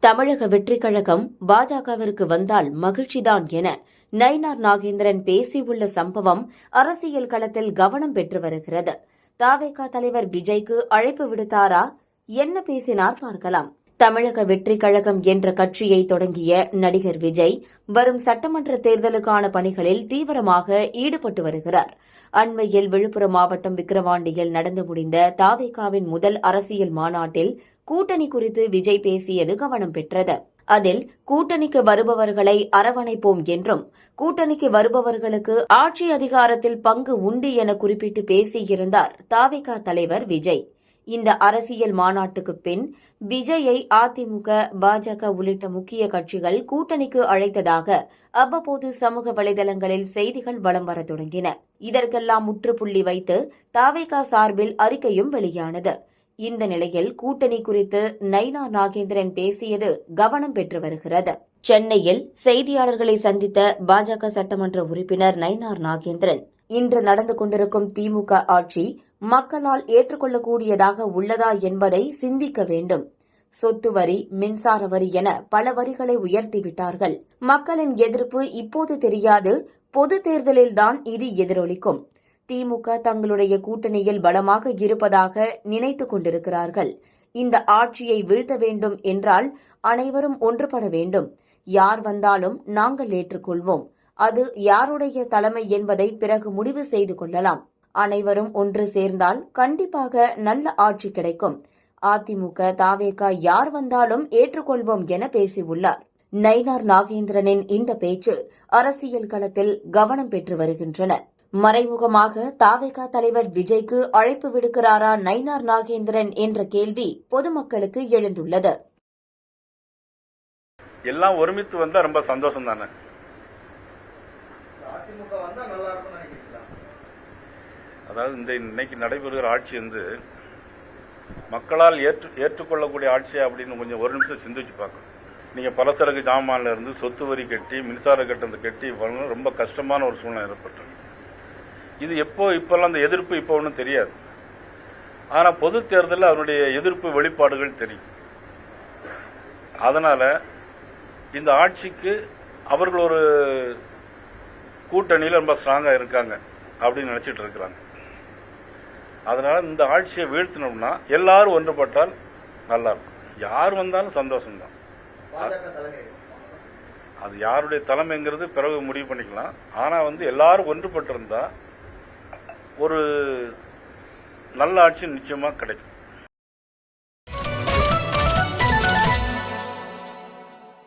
தமிழக வெற்றிக் கழகம் பாஜகவிற்கு வந்தால் மகிழ்ச்சிதான் என நயினார் நாகேந்திரன் பேசியுள்ள சம்பவம் அரசியல் களத்தில் கவனம் பெற்று வருகிறது. தவேக தலைவர் விஜய்க்கு அழைப்பு விடுத்தாரா? என்ன பேசினார் பார்க்கலாம். தமிழக வெற்றிக் கழகம் என்ற கட்சியை தொடங்கிய நடிகர் விஜய் வரும் சட்டமன்ற தேர்தலுக்கான பணிகளில் தீவிரமாக ஈடுபட்டு வருகிறார். அண்மையில் விழுப்புரம் மாவட்டம் விக்கிரவாண்டியில் நடந்து முடிந்த தவேகவின் முதல் அரசியல் மாநாட்டில் கூட்டணி குறித்து விஜய் பேசியது கவனம் பெற்றது. அதில் கூட்டணிக்கு வருபவர்களை அரவணைப்போம் என்றும் கூட்டணிக்கு வருபவர்களுக்கு ஆட்சி அதிகாரத்தில் பங்கு உண்டு என குறிப்பிட்டு பேசியிருந்தார் தவேக தலைவர் விஜய். இந்த அரசியல் மாநாட்டுக்கு பின் விஜயை அதிமுக, பாஜக உள்ளிட்ட முக்கிய கட்சிகள் கூட்டணிக்கு அழைத்ததாக அவ்வப்போது சமூக வலைதளங்களில் செய்திகள் வலம் வர தொடங்கின. இதற்கெல்லாம் முற்றுப்புள்ளி வைத்து தவேக சார்பில் அறிக்கையும் வெளியானது. இந்த நிலையில் கூட்டணி குறித்து நயினார் நாகேந்திரன் பேசியது கவனம் பெற்று வருகிறது. சென்னையில் செய்தியாளர்களை சந்தித்த பாஜக சட்டமன்ற உறுப்பினர் நயினார் நாகேந்திரன், இன்று நடந்து கொண்டிருக்கும் திமுக ஆட்சி மக்களால் ஏற்றுக்கொள்ளக்கூடியதாக உள்ளதா என்பதை சிந்திக்க வேண்டும். சொத்து வரி, மின்சார வரி என பல வரிகளை உயர்த்திவிட்டார்கள். மக்களின் எதிர்ப்பு இப்போது தெரியாது, பொது தேர்தலில்தான் இது எதிரொலிக்கும். திமுக தங்களுடைய கூட்டணியில் பலமாக இருப்பதாக நினைத்துக் கொண்டிருக்கிறார்கள். இந்த ஆட்சியை வீழ்த்த வேண்டும் என்றால் அனைவரும் ஒன்றுபட வேண்டும். யார் வந்தாலும் நாங்கள் ஏற்றுக்கொள்வோம். அது யாருடைய தலைமை என்பதை பிறகு முடிவு செய்து கொள்ளலாம். அனைவரும் ஒன்று சேர்ந்தால் கண்டிப்பாக நல்ல ஆட்சி கிடைக்கும். அதிமுக, தவேக யார் வந்தாலும் ஏற்றுக்கொள்வோம் என பேசியுள்ளார். நயினார் நாகேந்திரனின் இந்த பேச்சு அரசியல் களத்தில் கவனம் பெற்று வருகின்றன. மறைமுகமாக தவேக தலைவர் விஜய்க்கு அழைப்பு விடுக்கிறாரா நயினார் நாகேந்திரன் என்ற கேள்வி பொதுமக்களுக்கு எழுந்துள்ளது. எல்லாம் ஒருமித்து வந்தா ரொம்ப சந்தோஷம் தானே. அதாவது இன்னைக்கு நடைபெறுகிற ஆட்சி மக்களால் ஏற்றுக்கொள்ளக்கூடிய ஆட்சி அப்படின்னு கொஞ்சம் ஒரு நிமிஷம் சிந்திச்சு பார்க்கணும். நீங்க பலசரக்கு ஜாமான்ல இருந்து சொத்து வரி கட்டி, மின்சார கட்டணத்தை கட்டி ரொம்ப கஷ்டமான ஒரு சூழ்நிலை ஏற்பட்டு இது இப்பெல்லாம் அந்த எதிர்ப்பு இப்போ ஒன்றும் தெரியாது. ஆனா பொது தேர்தலில் அதனுடைய எதிர்ப்பு வெளிப்பாடுகள் தெரியும். அதனால இந்த ஆட்சிக்கு அவர்கள் ஒரு கூட்டணியில் ரொம்ப ஸ்ட்ராங்கா இருக்காங்க அப்படின்னு நினைச்சிட்டு இருக்கிறாங்க. அதனால இந்த ஆட்சியை வீழ்த்தினோம்னா எல்லாரும் ஒன்றுபட்டால் நல்லா இருக்கும். யார் வந்தாலும் சந்தோஷம்தான். அது யாருடைய தலைமைங்கிறது பிறகு முடிவு பண்ணிக்கலாம். ஆனா எல்லாரும் ஒன்றுபட்டிருந்தா ஒரு நல்ல ஆட்சி நிச்சயமா கிடைக்கும்.